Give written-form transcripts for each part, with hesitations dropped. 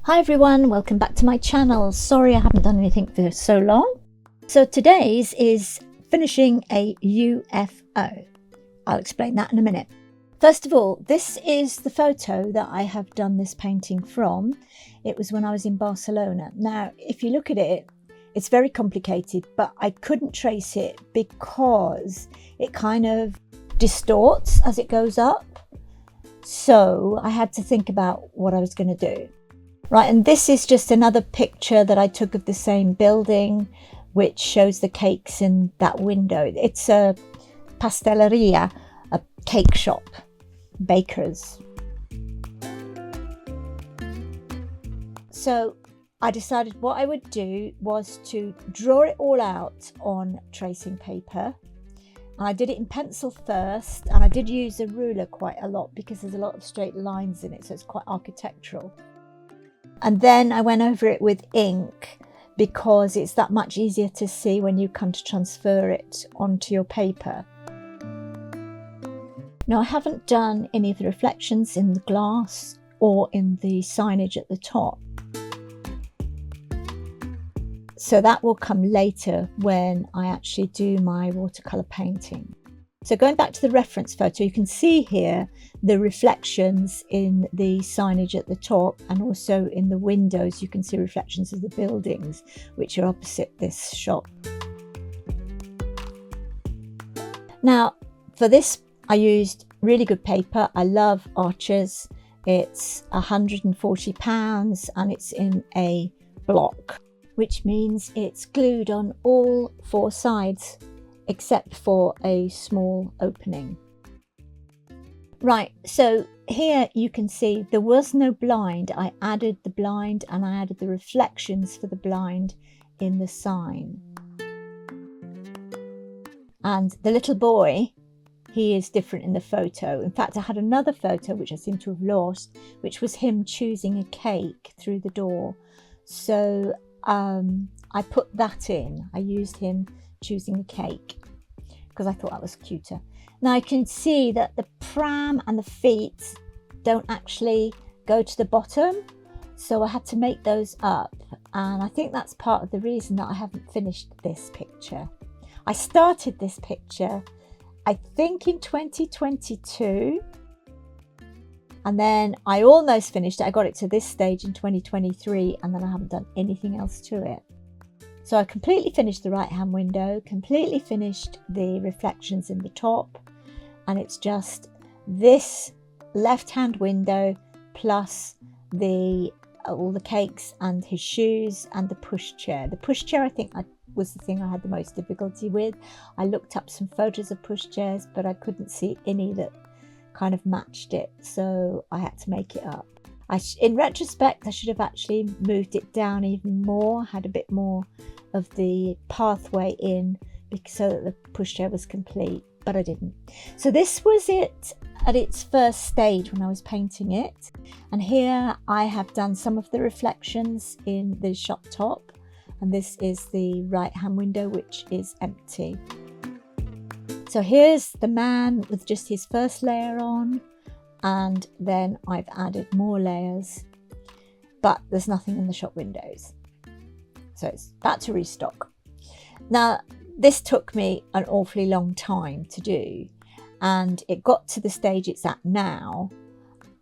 Hi everyone, welcome back to my channel. Sorry I haven't done anything for so long. So today's is finishing a UFO. I'll explain that in a minute. First of all, this is the photo that I have done this painting from. It was when I was in Barcelona. Now, if you look at it, it's very complicated, but I couldn't trace it because it kind of distorts as it goes up. So I had to think about what I was going to do. Right, and this is just another picture that I took of the same building, which shows the cakes in that window. It's a pasteleria, a cake shop, bakers. So I decided what I would do was to draw it all out on tracing paper. And I did it in pencil first, and I did use a ruler quite a lot because there's a lot of straight lines in it, so it's quite architectural. And then I went over it with ink because it's that much easier to see when you come to transfer it onto your paper. Now, I haven't done any of the reflections in the glass or in the signage at the top. So that will come later when I actually do my watercolour painting. So going back to the reference photo, you can see here the reflections in the signage at the top, and also in the windows you can see reflections of the buildings which are opposite this shop. Now for this I used really good paper. I love Arches. It's £140 and it's in a block, which means it's glued on all four sides except for a small opening. Right, so here you can see there was no blind. I added the blind and I added the reflections for the blind in the sign. And the little boy, he is different in the photo. In fact, I had another photo which I seem to have lost, which was him choosing a cake through the door. So I put that in. I used him choosing a cake because I thought that was cuter. Now I can see that the pram and the feet don't actually go to the bottom, so I had to make those up, and I think that's part of the reason that I haven't finished this picture. I started this picture I think in 2022, and then I almost finished it. I got it to this stage in 2023, and then I haven't done anything else to it. So I completely finished the right hand window, completely finished the reflections in the top, and it's just this left hand window plus all the cakes and his shoes and the pushchair. The pushchair I think was the thing I had the most difficulty with. I looked up some photos of pushchairs, but I couldn't see any that kind of matched it, so I had to make it up. In retrospect, I should have actually moved it down even more, had a bit more of the pathway in so that the pushchair was complete, but I didn't. So this was it at its first stage when I was painting it, and here I have done some of the reflections in the shop top, and this is the right hand window which is empty. So here's the man with just his first layer on, and then I've added more layers, but there's nothing in the shop windows. So it's back to restock. Now, this took me an awfully long time to do, and it got to the stage it's at now.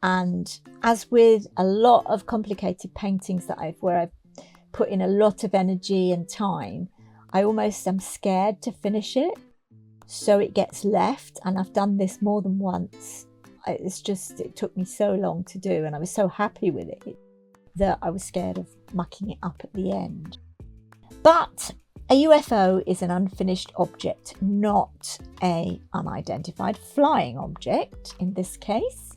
And as with a lot of complicated paintings where I've put in a lot of energy and time, I almost am scared to finish it. So it gets left, and I've done this more than once. It took me so long to do, and I was so happy with it that I was scared of mucking it up at the end. But a UFO is an unfinished object, not an unidentified flying object in this case.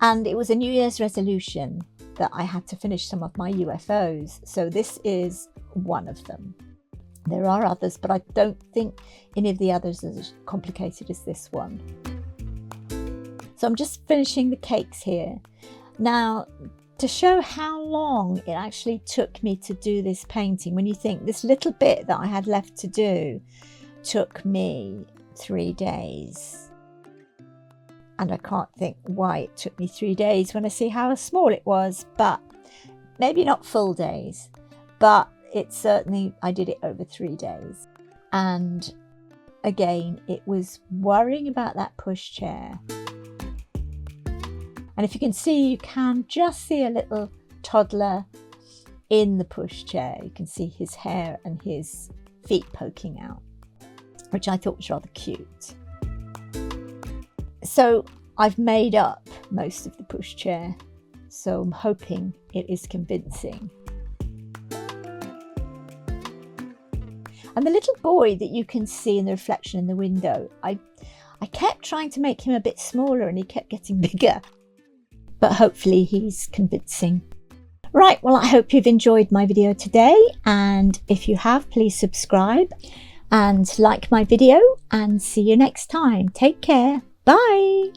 And it was a New Year's resolution that I had to finish some of my UFOs. So this is one of them. There are others, but I don't think any of the others are as complicated as this one. So I'm just finishing the cakes here. Now, to show how long it actually took me to do this painting, when you think this little bit that I had left to do took me 3 days. And I can't think why it took me 3 days when I see how small it was, but maybe not full days, but it certainly, I did it over 3 days. And again, it was worrying about that pushchair. And if you can see, you can just see a little toddler in the pushchair. You can see his hair and his feet poking out, which I thought was rather cute. So I've made up most of the pushchair, so I'm hoping it is convincing. And the little boy that you can see in the reflection in the window, I kept trying to make him a bit smaller and he kept getting bigger. But hopefully he's convincing. Right, well, I hope you've enjoyed my video today. And if you have, please subscribe and like my video, and see you next time. Take care. Bye.